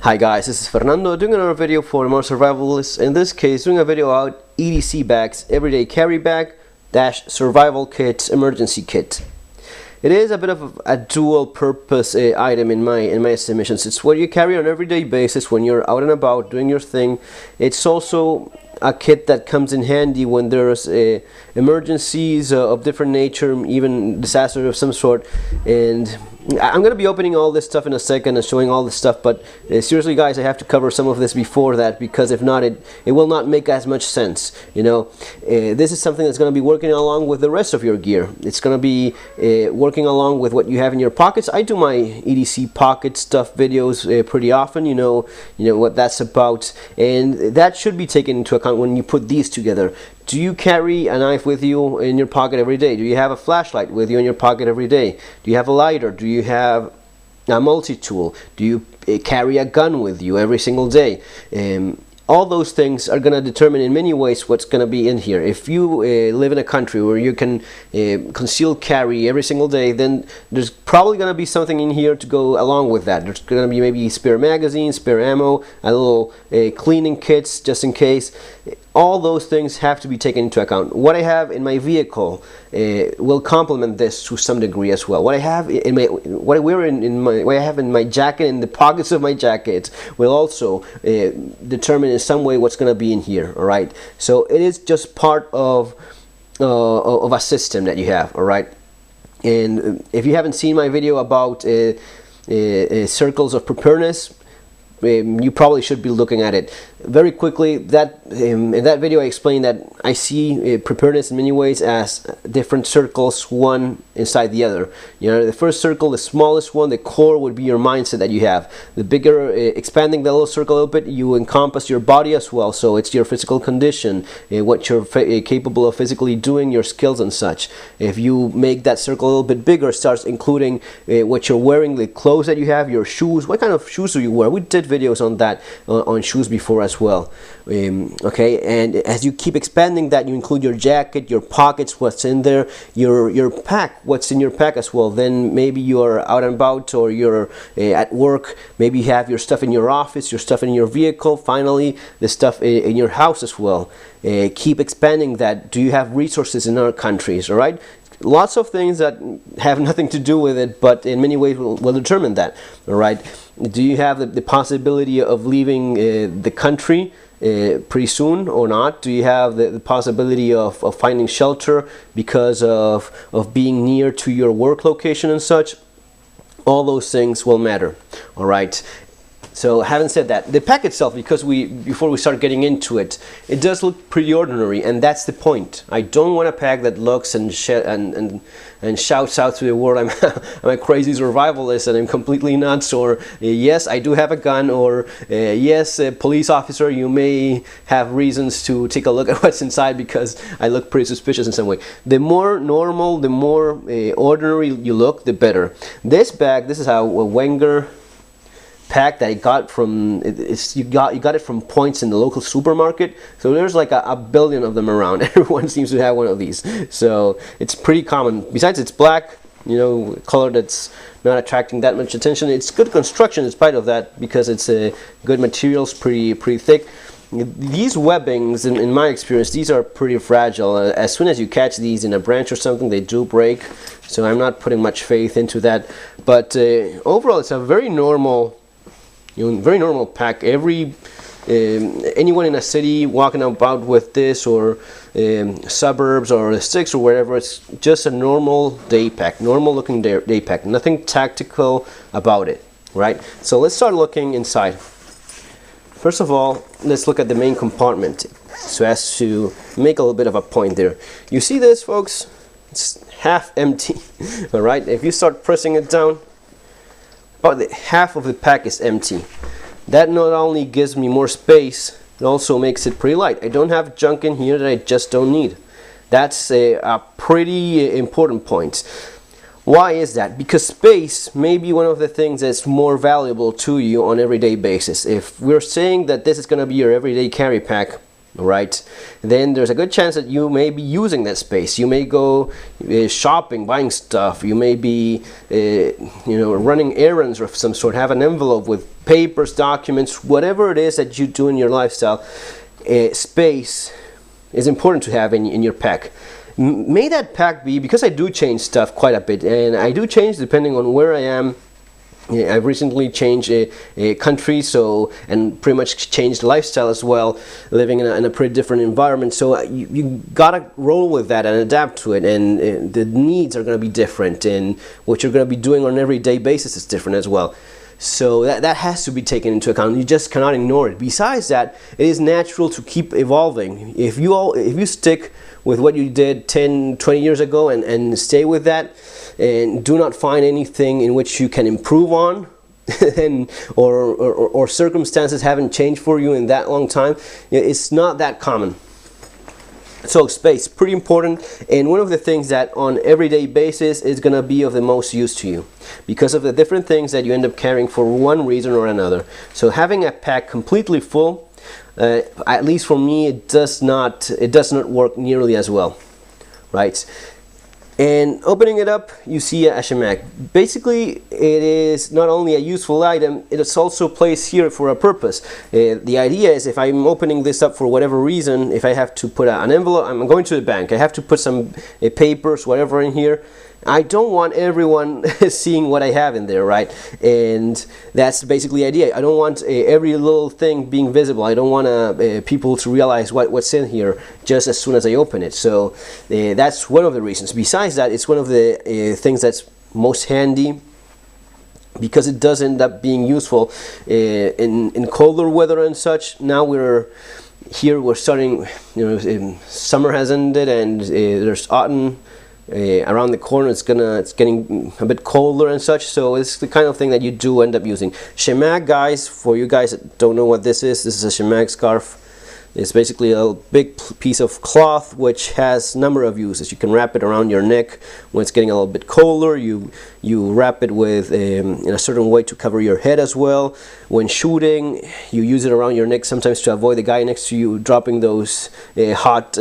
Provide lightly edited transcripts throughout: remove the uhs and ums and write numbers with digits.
Hi guys, this is Fernando doing another video for more survivalists. In this case, doing a video about EDC bags, everyday carry bag dash survival kit, emergency kit. It is a bit of a dual purpose item in my estimations. It's what you carry on an everyday basis when you're out and about doing your thing. It's also a kit that comes in handy when there's emergencies of different nature, even disasters of some sort. And I'm going to be opening all this stuff in a second and showing all this stuff, but seriously guys, I have to cover some of this before that, because if not, it will not make as much sense. You know, this is something that's going to be working along with the rest of your gear. It's going to be working along with what you have in your pockets. I do my EDC pocket stuff videos pretty often. You know what that's about, and that should be taken into account when you put these together. Do you carry a knife with you in your pocket every day? Do you have a flashlight with you in your pocket every day? Do you have a lighter? Do you have a multi-tool? Do you carry a gun with you every single day? All those things are going to determine in many ways what's going to be in here. If you live in a country where you can conceal carry every single day, then there's probably going to be something in here to go along with that. There's going to be maybe spare magazines, spare ammo, a little cleaning kits just in case. All those things have to be taken into account. What I have in my vehicle will complement this to some degree as well. What I have in my, what I have in my jacket, in the pockets of my jacket, will also determine in some way what's going to be in here. All right. So it is just part of a system that you have. All right. And if you haven't seen my video about circles of preparedness, you probably should be looking at it very quickly. In that video I explained that I see preparedness in many ways as different circles, one inside the other. You know, the first circle, the smallest one, the core would be your mindset that you have. The bigger, expanding the little circle a little bit, you encompass your body as well. So it's your physical condition, what you're capable of physically doing, your skills and such. If you make that circle a little bit bigger, it starts including what you're wearing, the clothes that you have, your shoes. What kind of shoes do you wear? We did videos on that, on shoes before as well. Okay, and as you keep expanding that, you include your jacket, your pockets, what's in there, your pack, what's in your pack as well. Then maybe you're out and about, or you're at work. Maybe you have your stuff in your office, your stuff in your vehicle, finally the stuff in your house as well. Keep expanding that. Do you have resources in other countries? All right. Lots of things that have nothing to do with it, but in many ways will determine that. All right. Do you have the possibility of leaving the country pretty soon or not? Do you have the possibility of finding shelter because of being near to your work location and such? All those things will matter. All right. So having said that, the pack itself, because before we start getting into it, it does look pretty ordinary, and that's the point. I don't want a pack that looks and shouts out to the world, I'm a crazy survivalist and I'm completely nuts, or yes, I do have a gun, or yes, police officer, you may have reasons to take a look at what's inside because I look pretty suspicious in some way. The more normal, the more ordinary you look, the better. This bag, this is a Wenger pack that I got from, you got it from points in the local supermarket. So there's like a billion of them around. Everyone seems to have one of these, so it's pretty common. Besides, it's black, you know, color that's not attracting that much attention. It's good construction in spite of that, because it's a good materials, pretty thick. These webbings, in my experience, these are pretty fragile. As soon as you catch these in a branch or something, they do break. So I'm not putting much faith into that. But overall, it's a very normal, very normal pack. Anyone in a city walking about with this, or suburbs or the sticks or wherever, it's just a normal day pack, normal looking day pack. Nothing tactical about it, right? So let's start looking inside. First of all, let's look at the main compartment, so as to make a little bit of a point there. You see this, folks? It's half empty. All right, if you start pressing it down, about half of the pack is empty. That not only gives me more space, it also makes it pretty light. I don't have junk in here that I just don't need. That's a pretty important point. Why is that? Because space may be one of the things that's more valuable to you on an everyday basis. If we're saying that this is going to be your everyday carry pack, right, then there's a good chance that you may be using that space. You may go shopping, buying stuff. You may be running errands of some sort, have an envelope with papers, documents, whatever it is that you do in your lifestyle. Space is important to have in your pack. May that pack be, because I do change stuff quite a bit, and I do change depending on where I am. I've recently changed a country, and pretty much changed lifestyle as well, living in a pretty different environment. So you gotta roll with that and adapt to it, and the needs are gonna be different, and what you're gonna be doing on an everyday basis is different as well. So that has to be taken into account. You just cannot ignore it. Besides that, it is natural to keep evolving. If you stick with what you did 10, 20 years ago and stay with that, and do not find anything in which you can improve on, or circumstances haven't changed for you in that long time, it's not that common. So space, pretty important, and one of the things that on everyday basis is going to be of the most use to you because of the different things that you end up carrying for one reason or another. So having a pack completely full, at least for me, it does not work nearly as well, right? And opening it up, you see a shemak. Basically, it is not only a useful item, it is also placed here for a purpose. The idea is, if I'm opening this up for whatever reason, if I have to put an envelope, I'm going to the bank, I have to put some papers, whatever in here, I don't want everyone seeing what I have in there, right? And that's basically the idea. I don't want every little thing being visible. I don't want people to realize what's in here just as soon as I open it. So that's one of the reasons. Besides that, it's one of the things that's most handy, because it does end up being useful in colder weather and such. Now we're starting, summer has ended, and there's autumn around the corner. It's getting a bit colder and such, so it's the kind of thing that you do end up using. Shemak, guys, for you guys that don't know what this is a Shamanic Scarf. It's basically a big piece of cloth which has a number of uses. You can wrap it around your neck when it's getting a little bit colder. You wrap it with in a certain way to cover your head as well. When shooting, you use it around your neck sometimes to avoid the guy next to you dropping those hot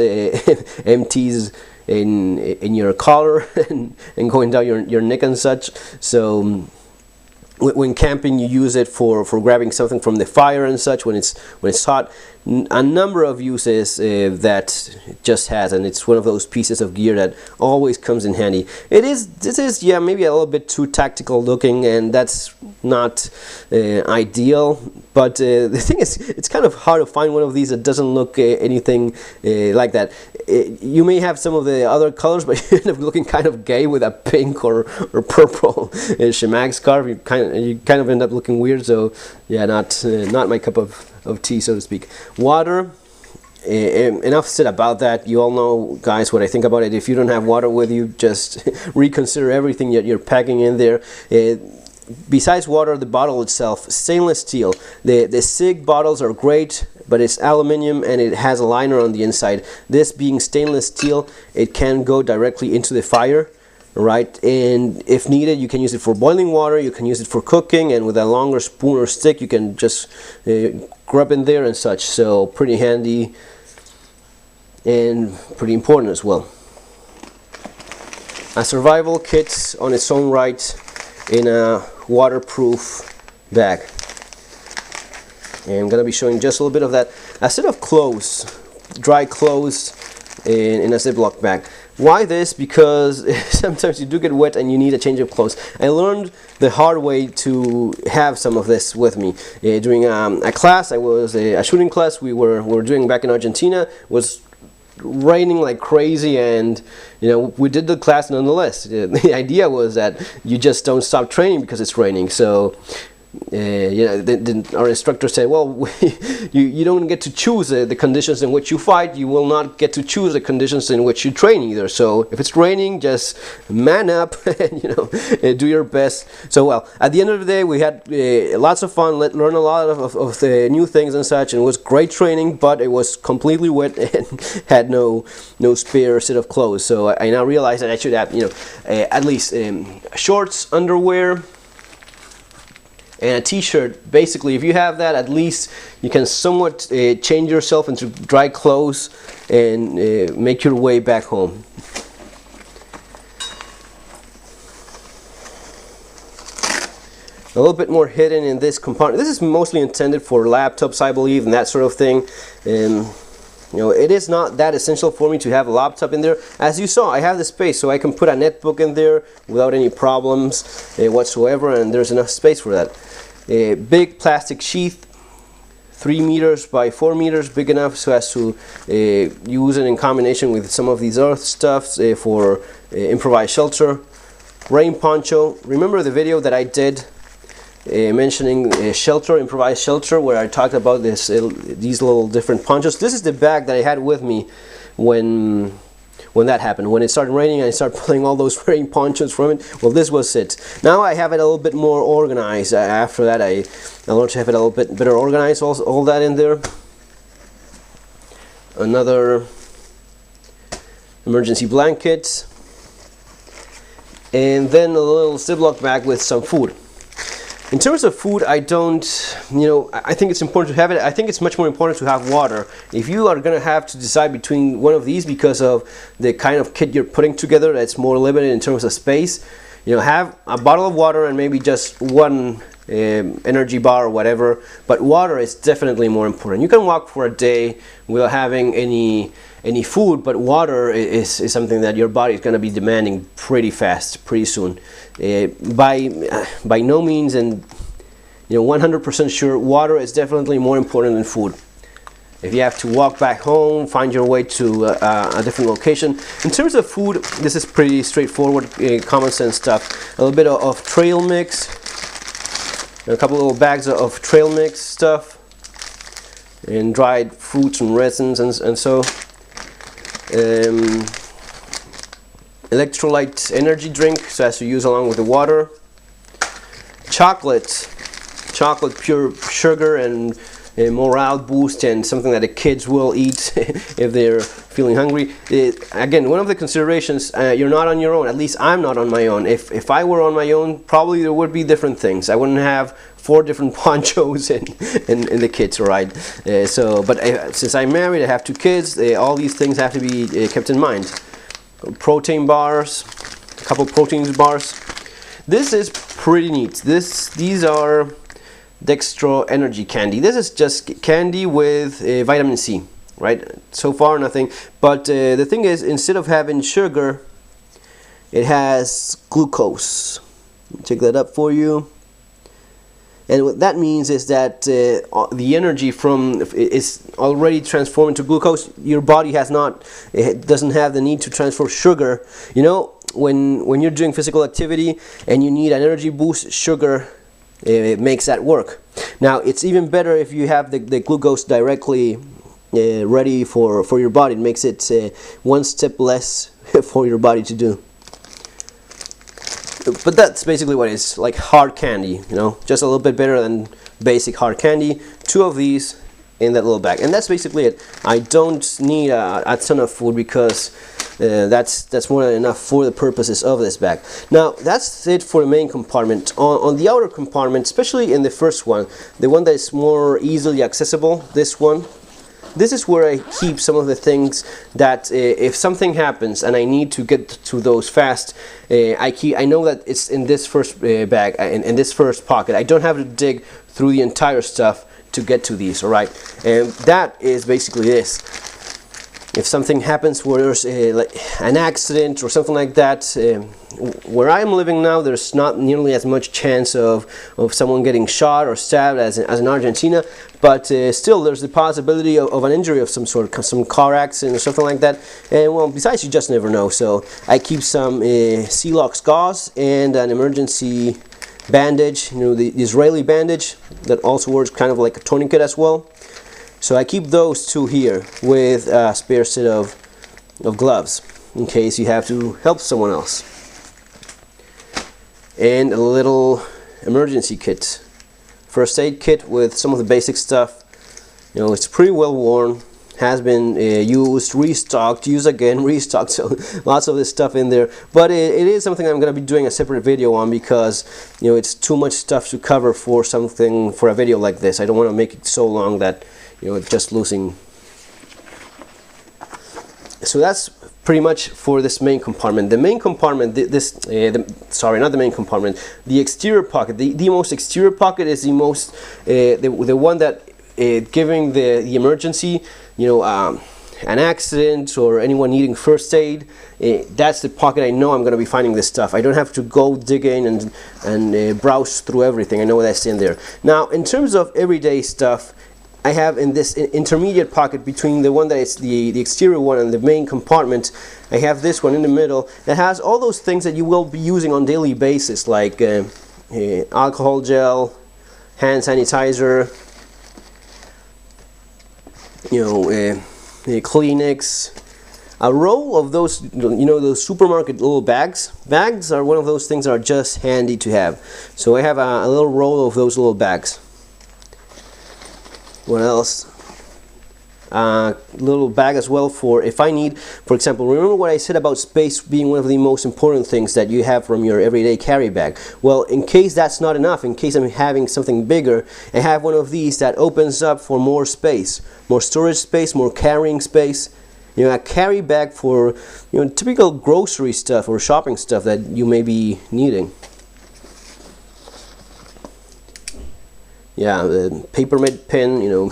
empties in your collar and going down your neck and such. So when camping, you use it for grabbing something from the fire and such when it's hot. A number of uses that it just has, and it's one of those pieces of gear that always comes in handy. This is maybe a little bit too tactical looking, and that's not ideal. But the thing is, it's kind of hard to find one of these that doesn't look anything like that. You may have some of the other colors, but you end up looking kind of gay with a pink or purple Shamanic Scarf. You kind of end up looking weird. So yeah, not my cup of tea, so to speak. Water. Enough said about that. You all know, guys, what I think about it. If you don't have water with you, just reconsider everything that you're packing in there. Besides water, the bottle itself, stainless steel. The SEK bottles are great, but it's aluminum and it has a liner on the inside. This being stainless steel, it can go directly into the fire, right? And if needed, you can use it for boiling water, you can use it for cooking, and with a longer spoon or stick, you can just grub in there and such. So pretty handy and pretty important as well. A survival kit on its own right in a waterproof bag. And I'm gonna be showing just a little bit of that. A set of clothes, dry clothes in a Ziploc bag. Why this? Because sometimes you do get wet and you need a change of clothes. I learned the hard way to have some of this with me. During a class, I was a shooting class we were doing back in Argentina. It was raining like crazy, and we did the class nonetheless. The idea was that you just don't stop training because it's raining. So our instructor said, well, you don't get to choose the conditions in which you fight. You will not get to choose the conditions in which you train either. So if it's raining, just man up and do your best. So well, at the end of the day, we had lots of fun, learned a lot of the new things and such, and it was great training, but it was completely wet and had no spare set of clothes. So I now realize that I should have at least shorts, underwear, and a t-shirt. Basically, if you have that, at least you can somewhat change yourself into dry clothes and make your way back home. A little bit more hidden in this compartment. This is mostly intended for laptops, I believe, and that sort of thing. You know, it is not that essential for me to have a laptop in there. As you saw, I have the space, so I can put a netbook in there without any problems whatsoever, and there's enough space for that. A big plastic sheath, 3 meters by 4 meters, big enough so as to use it in combination with some of these earth stuffs for improvised shelter. Rain poncho. Remember the video that I did mentioning shelter, improvised shelter, where I talked about these little different ponchos. This is the bag that I had with me when that happened. When it started raining, I started pulling all those rain ponchos from it. Well, this was it. Now I have it a little bit more organized. After that, I learned to have it a little bit better organized. All that in there. Another emergency blanket, and then a little Ziploc bag with some food. In terms of food, I don't, you know, I think it's important to have it. I think it's much more important to have water. If you are going to have to decide between one of these because of the kind of kit you're putting together that's more limited in terms of space, you know, have a bottle of water and maybe just one energy bar or whatever. But water is definitely more important. You can walk for a day without having any food, but water is something that your body is going to be demanding pretty fast, pretty soon. By no means, and you know, 100% sure, water is definitely more important than food. If you have to walk back home, find your way to a different location. In terms of food, this is pretty straightforward, common sense stuff. A little bit of trail mix, a couple little bags of trail mix stuff, and dried fruits and resins and so. Electrolyte energy drink, so as to use along with the water. Chocolate pure sugar and a morale boost, and something that the kids will eat if they're feeling hungry. Again, one of the considerations, you're not on your own. At least I'm not on my own. If I were on my own, probably there would be different things. I wouldn't have 4 different ponchos in the kits, right? But since I'm married, I have 2 kids. All these things have to be kept in mind. Protein bars, a couple protein bars. This is pretty neat. These are dextro energy candy. This is just candy with vitamin C, right? So far nothing, but the thing is, instead of having sugar, it has glucose. Let me check that up for you. And what that means is that the energy from is already transformed into glucose. Your body doesn't have the need to transfer sugar. You know, when you're doing physical activity and you need an energy boost, sugar it makes that work. Now it's even better if you have the glucose directly ready for your body. It makes it one step less for your body to do. But that's basically what it is, like hard candy, you know, just a little bit better than basic hard candy. 2 of these in that little bag, and that's basically it. I don't need a ton of food because that's more than enough for the purposes of this bag. Now that's it for the main compartment. On the outer compartment, especially in the first one, the one that is more easily accessible, this is where I keep some of the things that if something happens and I need to get to those fast, I know that it's in this first bag, in this first pocket. I don't have to dig through the entire stuff to get to these, alright? And that is basically this. If something happens where there's like an accident or something like that, where I'm living now, there's not nearly as much chance of someone getting shot or stabbed as in Argentina, but still there's the possibility of an injury of some sort, some car accident or something like that. And well, besides, you just never know. So I keep some Celox gauze and an emergency bandage, you know, the Israeli bandage that also works kind of like a tourniquet as well. So I keep those 2 here with a spare set of gloves in case you have to help someone else. And a little emergency kit, first aid kit with some of the basic stuff. You know, it's pretty well worn, has been used, restocked, used again, restocked, so lots of this stuff in there. But it is something I'm going to be doing a separate video on, because you know, it's too much stuff to cover for something, for a video like this. I don't want to make it so long that, you know, it's just losing. So that's pretty much for this main compartment. The main compartment, sorry, not the main compartment, the exterior pocket, the most exterior pocket is the most, the one that giving the emergency, you know, an accident or anyone needing first aid, that's the pocket I know I'm going to be finding this stuff. I don't have to go dig in and browse through everything. I know that's in there. Now, in terms of everyday stuff, I have in this intermediate pocket between the one that is the exterior one and the main compartment, I have this one in the middle that has all those things that you will be using on daily basis, like alcohol gel, hand sanitizer, you know, Kleenex, a roll of those, you know, those supermarket little bags. Bags are one of those things that are just handy to have. So I have a little roll of those little bags. What else? Little bag as well for if I need, for example, remember what I said about space being one of the most important things that you have from your everyday carry bag. Well, in case that's not enough, in case I'm having something bigger, I have one of these that opens up for more space, more storage space, more carrying space. You know, a carry bag for, you know, typical grocery stuff or shopping stuff that you may be needing. Yeah, the Papermate pen, you know,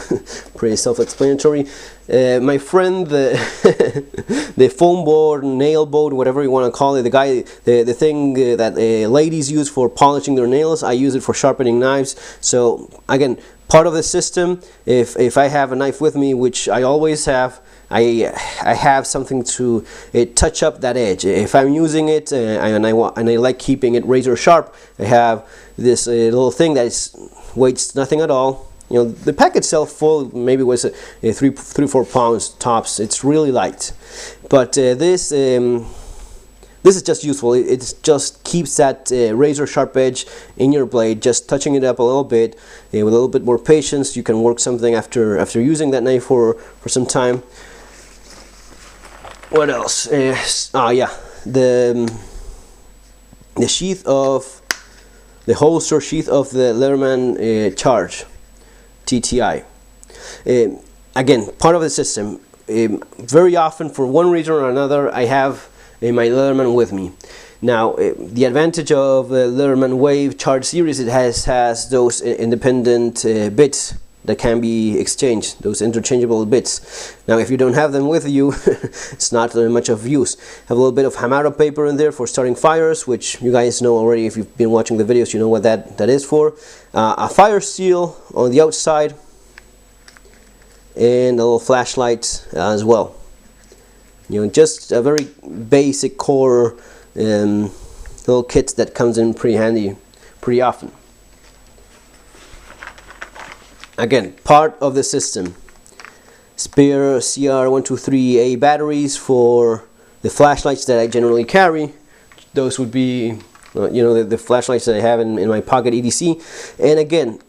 pretty self-explanatory. My friend, the foam board, nail board, whatever you want to call it, the thing that ladies use for polishing their nails, I use it for sharpening knives. So again, part of the system. If I have a knife with me, which I always have, I have something to touch up that edge. If I'm using it and I like keeping it razor sharp, I have this little thing that weighs nothing at all. You know, the pack itself full maybe was 3-4 pounds tops. It's really light, but this is just useful. It just keeps that razor sharp edge in your blade. Just touching it up a little bit with a little bit more patience, you can work something after using that knife for some time. What else? Yeah, the sheath of the holster sheath of the Leatherman Charge TTI. Again, part of the system. Very often, for one reason or another, I have my Leatherman with me. Now, the advantage of the Leatherman Wave Charge series, it has those independent bits that can be exchanged, those interchangeable bits. Now, if you don't have them with you, it's not very much of use. Have a little bit of Hamada paper in there for starting fires, which you guys know already. If you've been watching the videos, you know what that is for. A fire seal on the outside, and a little flashlight as well. You know, just a very basic core little kit that comes in pretty handy pretty often. Again, part of the system. Spare CR123A batteries for the flashlights that I generally carry. Those would be, you know, the flashlights that I have in my pocket EDC. And again,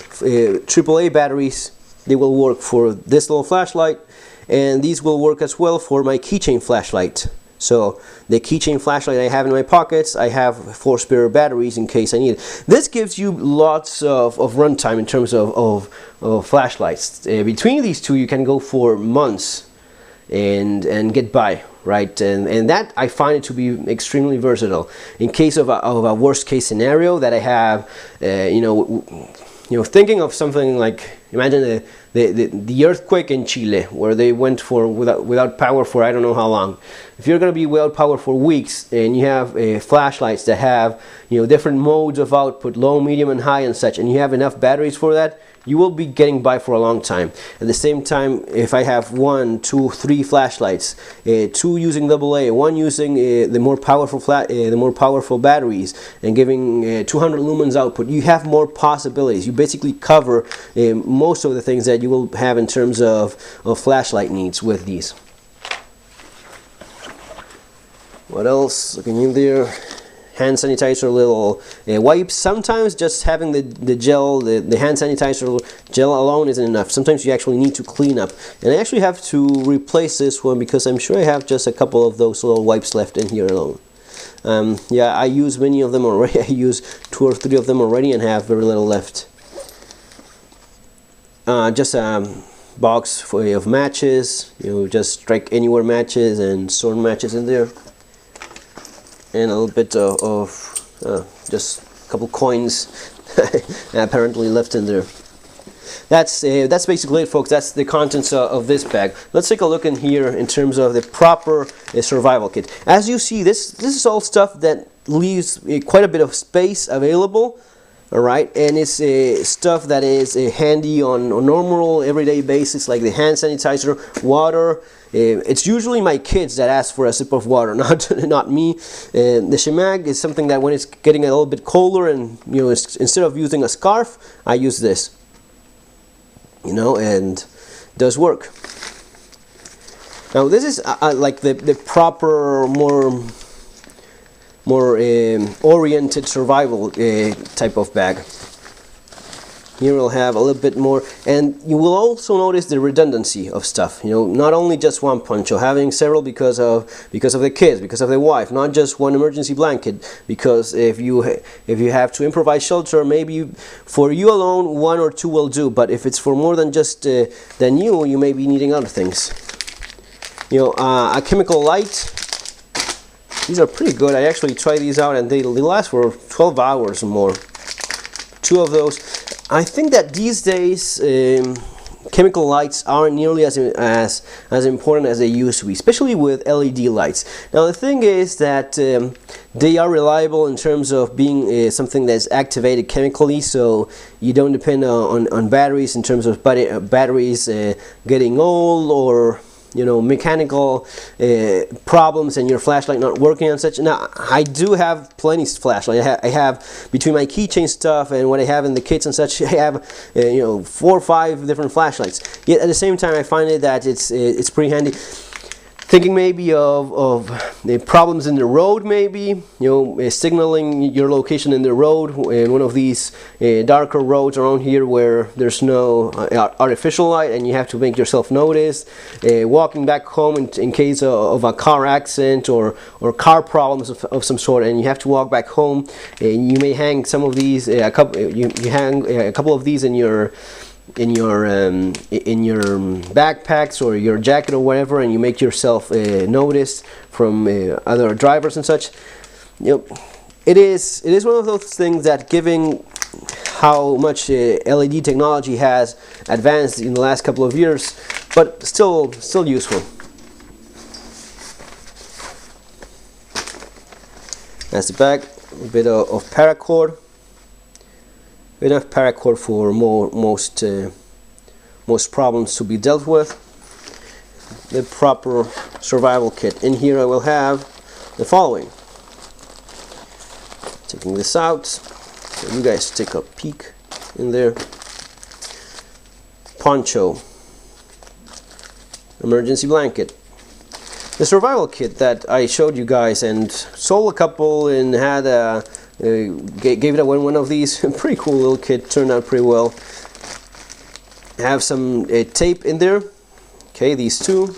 AAA batteries, they will work for this little flashlight, and these will work as well for my Keychain Flashlight. So the Keychain Flashlight I have in my pockets, I have 4 spare batteries in case I need it. This gives you lots of runtime in terms of flashlights. Between these two, you can go for months and get by, right? And that, I find it to be extremely versatile. In case of a worst case scenario that I have, you know, thinking of something like, imagine the earthquake in Chile, where they went without power for I don't know how long. If you're going to be without power for weeks, and you have flashlights that have, you know, different modes of output, low, medium, and high, and such, and you have enough batteries for that, you will be getting by for a long time. At the same time, if I have 1, 2, 3 flashlights, 2 using AA, 1 using the more powerful batteries, and giving 200 lumens output, you have more possibilities. You basically cover most of the things that you will have in terms of flashlight needs with these. What else? Looking in there, hand sanitizer little wipes. Sometimes just having the gel, the hand sanitizer gel alone isn't enough. Sometimes you actually need to clean up. And I actually have to replace this one because I'm sure I have just a couple of those little wipes left in here alone. Yeah, I use many of them already. I use 2 or 3 of them already and have very little left. Just a box of matches. You know, just strike anywhere matches and sword matches in there. And a little bit of just a couple coins apparently left in there. That's basically it, folks. That's the contents of this bag. Let's take a look in here in terms of the proper survival kit. As you see, this is all stuff that leaves quite a bit of space available. All right, and it's stuff that is handy on a normal everyday basis, like the hand sanitizer, water. It's usually my kids that ask for a sip of water, not me. The Shamag is something that when it's getting a little bit colder, and you know, instead of using a scarf, I use this. You know, and it does work. Now this is like the proper, more oriented survival type of bag. Here we'll have a little bit more, and you will also notice the redundancy of stuff. You know, not only just one poncho, having several because of the kids, because of the wife. Not just one emergency blanket, because if you have to improvise shelter, maybe for you alone 1 or 2 will do. But if it's for more than just than you may be needing other things. You know, a chemical light. These are pretty good. I actually tried these out, and they last for 12 hours or more. 2 of those. I think that these days chemical lights aren't nearly as important as they used to be, especially with LED lights. Now the thing is that they are reliable in terms of being something that's activated chemically, so you don't depend on batteries in terms of batteries getting old, or you know, mechanical problems and your flashlight not working and such. Now I do have plenty of flashlight. I have between my keychain stuff and what I have in the kits and such, I have you know, 4 or 5 different flashlights. Yet at the same time I find it that it's pretty handy. Thinking maybe of the problems in the road, maybe, you know, signaling your location in the road in one of these darker roads around here where there's no artificial light and you have to make yourself noticed. Walking back home in case of a car accident or car problems of some sort, and you have to walk back home, and you may hang some of these, you hang a couple of these in your backpacks or your jacket or whatever, and you make yourself noticed from other drivers and such. You know, it is one of those things that, given how much LED technology has advanced in the last couple of years, but still useful. That's the bag. A bit of paracord. Enough paracord for most problems to be dealt with. The proper survival kit. In here I will have the following. Taking this out, so you guys take a peek in there. Poncho, emergency blanket. The survival kit that I showed you guys and sold a couple and had a gave it away one of these. Pretty cool little kit, turned out pretty well. Have some tape in there. Okay, these 2.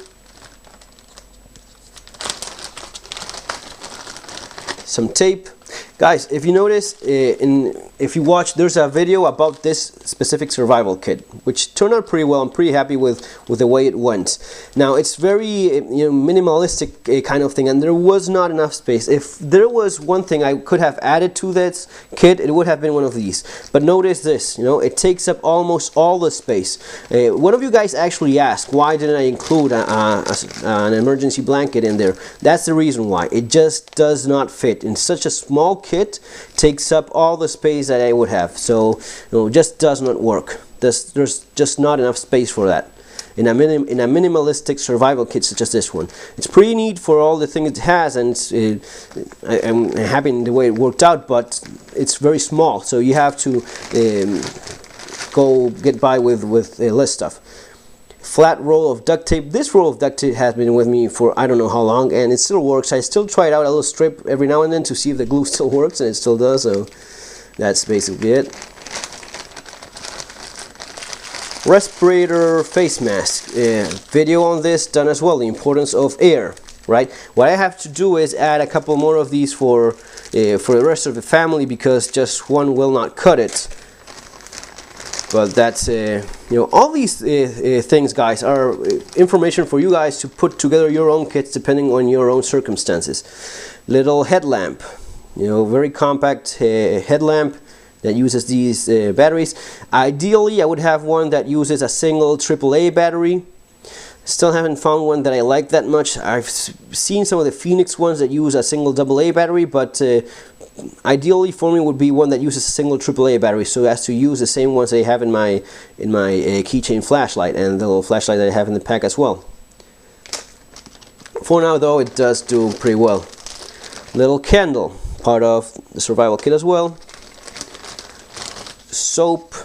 Some tape. Guys, if you notice, if you watch, there's a video about this specific survival kit, which turned out pretty well. I'm pretty happy with the way it went. Now, it's very you know, minimalistic kind of thing, and there was not enough space. If there was one thing I could have added to this kit, it would have been one of these. But notice this, you know, it takes up almost all the space. One of you guys actually asked, why didn't I include an emergency blanket in there? That's the reason why. It just does not fit. In such a small kit, takes up all the space that I would have, so you know, just does not work. There's just not enough space for that in a minimalistic survival kit such as this one. It's pretty neat for all the things it has, and I'm happy in the way it worked out, but it's very small, so you have to go get by with less stuff. flat roll of duct tape. This roll of duct tape has been with me for I don't know how long, and it still works. I still try it out a little strip every now and then to see if the glue still works, and it still does. So that's basically it. Respirator face mask. Video on this done as well. The importance of air. Right. What I have to do is add a couple more of these for the rest of the family, because just one will not cut it. But that's you know, all these things, guys, are information for you guys to put together your own kits depending on your own circumstances. Little headlamp, you know, very compact headlamp that uses these batteries. Ideally, I would have one that uses a single AAA battery. Still haven't found one that I like that much. I've seen some of the Phoenix ones that use a single AA battery, but ideally for me would be one that uses a single AAA battery, so as to use the same ones I have in my Keychain Flashlight and the little flashlight that I have in the pack as well. For now though, it does do pretty well. Little candle, part of the survival kit as well. Soap,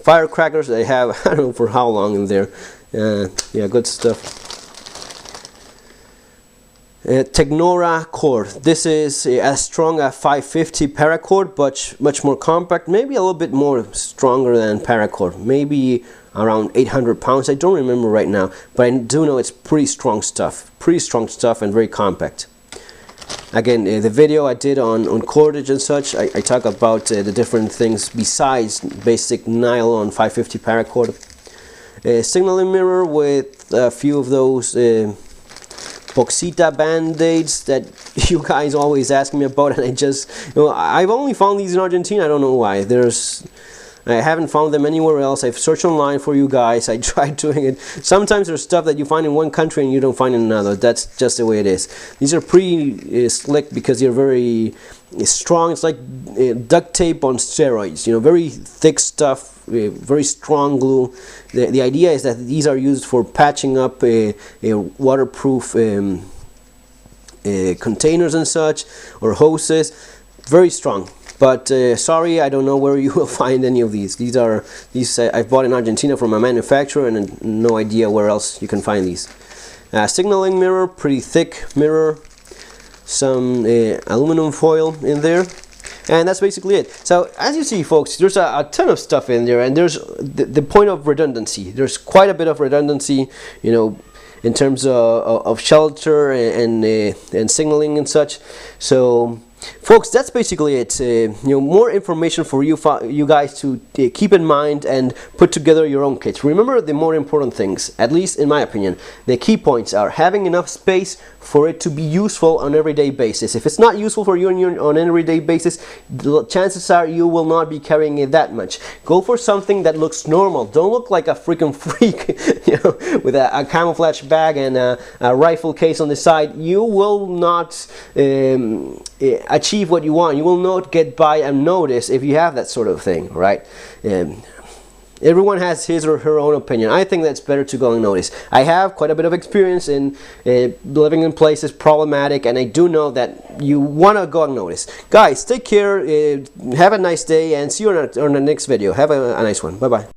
firecrackers that I have I don't know for how long in there. Yeah, good stuff. Tegnora cord. This is as strong as 550 paracord, but much more compact. Maybe a little bit more stronger than paracord. Maybe around 800 pounds. I don't remember right now, but I do know it's pretty strong stuff. Pretty strong stuff and very compact. Again, the video I did on cordage and such, I talk about the different things besides basic nylon 550 paracord. Signaling mirror with a few of those Boxita band-aids that you guys always ask me about, and I just, you know, I've only found these in Argentina. I don't know why. I haven't found them anywhere else. I've searched online for you guys. I tried doing it. Sometimes there's stuff that you find in one country and you don't find in another. That's just the way it is. These are pretty slick because they're very strong. It's like duct tape on steroids. You know, very thick stuff, very strong glue. The idea is that these are used for patching up waterproof containers and such, or hoses. Very strong. But sorry, I don't know where you will find any of these. These I've bought in Argentina from a manufacturer, and no idea where else you can find these. Signaling mirror, pretty thick mirror. Some aluminum foil in there, and that's basically it. So as you see, folks, there's a ton of stuff in there, and there's the point of redundancy. There's quite a bit of redundancy, you know, in terms of shelter and signaling and such. So folks, that's basically it. You know, more information for you guys to keep in mind and put together your own kits. Remember the more important things, at least in my opinion. The key points are having enough space for it to be useful on an everyday basis. If it's not useful for you on an everyday basis, the chances are you will not be carrying it that much. Go for something that looks normal. Don't look like a freaking freak, you know, with a camouflage bag and a rifle case on the side. You will not achieve what you want. You will not get by unnoticed if you have that sort of thing, right? Everyone has his or her own opinion. I think that's better to go unnoticed. I have quite a bit of experience in living in places problematic, and I do know that you want to go unnoticed. Guys, take care, have a nice day, and see you on the next video. Have a nice one. Bye-bye.